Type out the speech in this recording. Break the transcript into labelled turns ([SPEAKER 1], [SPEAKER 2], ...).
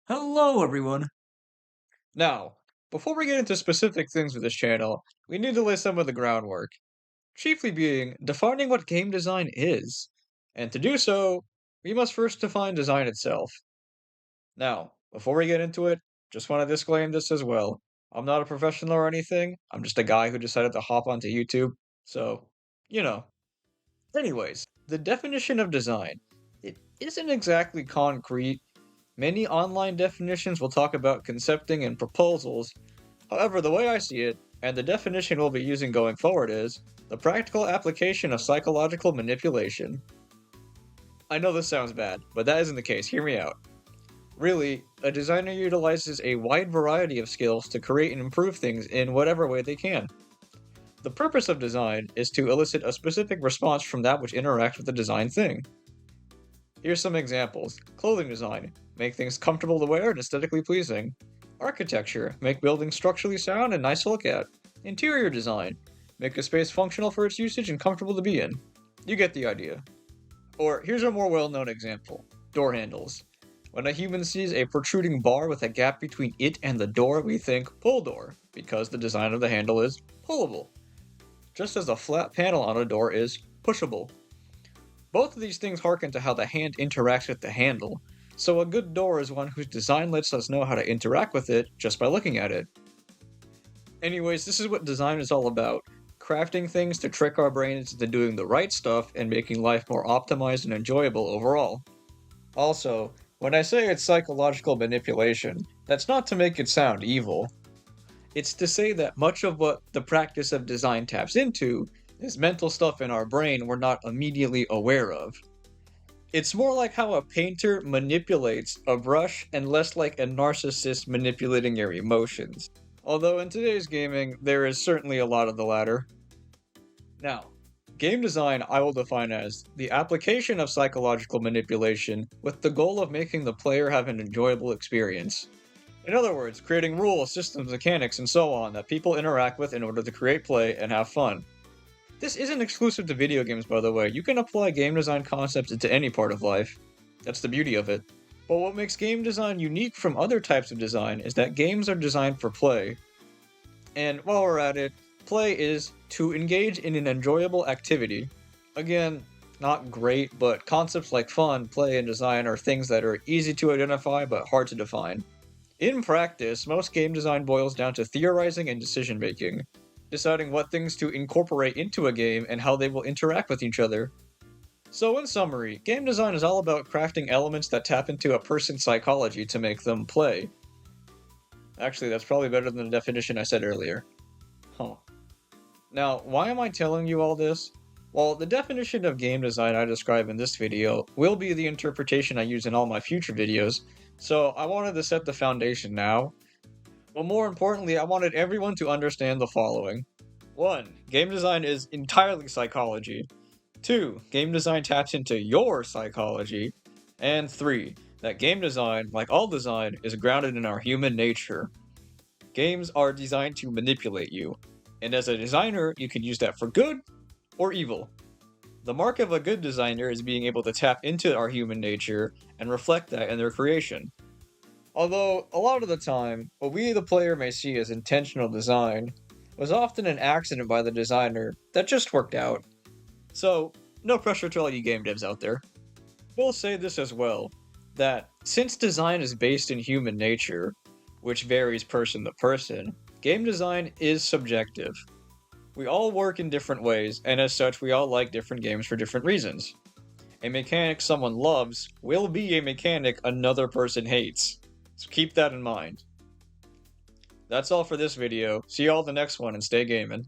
[SPEAKER 1] Hello, everyone.
[SPEAKER 2] Now, before we get into specific things with this channel, we need to lay some of the groundwork, chiefly being defining what game design is. And to do so, we must first define design itself. Now, before we get into it, just want to disclaim this as well. I'm not a professional or anything, I'm just a guy who decided to hop onto YouTube, so, you know. Anyways, the definition of design. It isn't exactly concrete. Many online definitions will talk about concepting and proposals. However, the way I see it, and the definition we'll be using going forward is, the practical application of psychological manipulation. I know this sounds bad, but that isn't the case, hear me out. Really, a designer utilizes a wide variety of skills to create and improve things in whatever way they can. The purpose of design is to elicit a specific response from that which interacts with the design thing. Here's some examples. Clothing design. Make things comfortable to wear and aesthetically pleasing. Architecture. Make buildings structurally sound and nice to look at. Interior design. Make a space functional for its usage and comfortable to be in. You get the idea. Or here's a more well-known example. Door handles. When a human sees a protruding bar with a gap between it and the door, we think pull door, because the design of the handle is pullable. Just as a flat panel on a door is pushable. Both of these things harken to how the hand interacts with the handle, so a good door is one whose design lets us know how to interact with it just by looking at it. Anyways, this is what design is all about. Crafting things to trick our brains into doing the right stuff and making life more optimized and enjoyable overall. Also, when I say it's psychological manipulation, that's not to make it sound evil. It's to say that much of what the practice of design taps into is mental stuff in our brain we're not immediately aware of. It's more like how a painter manipulates a brush and less like a narcissist manipulating your emotions. Although in today's gaming, there is certainly a lot of the latter. Now, game design I will define as the application of psychological manipulation with the goal of making the player have an enjoyable experience. In other words, creating rules, systems, mechanics, and so on that people interact with in order to create play and have fun. This isn't exclusive to video games, by the way. You can apply game design concepts into any part of life. That's the beauty of it. But what makes game design unique from other types of design is that games are designed for play. And while we're at it, play is to engage in an enjoyable activity. Again, not great, but concepts like fun, play, and design are things that are easy to identify but hard to define. In practice, most game design boils down to theorizing and decision making, deciding what things to incorporate into a game and how they will interact with each other. So in summary, game design is all about crafting elements that tap into a person's psychology to make them play. Actually, that's probably better than the definition I said earlier. Huh. Now, why am I telling you all this? Well, the definition of game design I describe in this video will be the interpretation I use in all my future videos, so I wanted to set the foundation now. But more importantly, I wanted everyone to understand the following. 1. Game design is entirely psychology. 2. Game design taps into your psychology. And 3. That game design, like all design, is grounded in our human nature. Games are designed to manipulate you, and as a designer, you can use that for good or evil. The mark of a good designer is being able to tap into our human nature and reflect that in their creation. Although, a lot of the time, what we the player may see as intentional design was often an accident by the designer that just worked out. So, no pressure to all you game devs out there. We'll say this as well, that since design is based in human nature, which varies person to person, game design is subjective. We all work in different ways, and as such, we all like different games for different reasons. A mechanic someone loves will be a mechanic another person hates. So keep that in mind. That's all for this video. See y'all in the next one and stay gaming.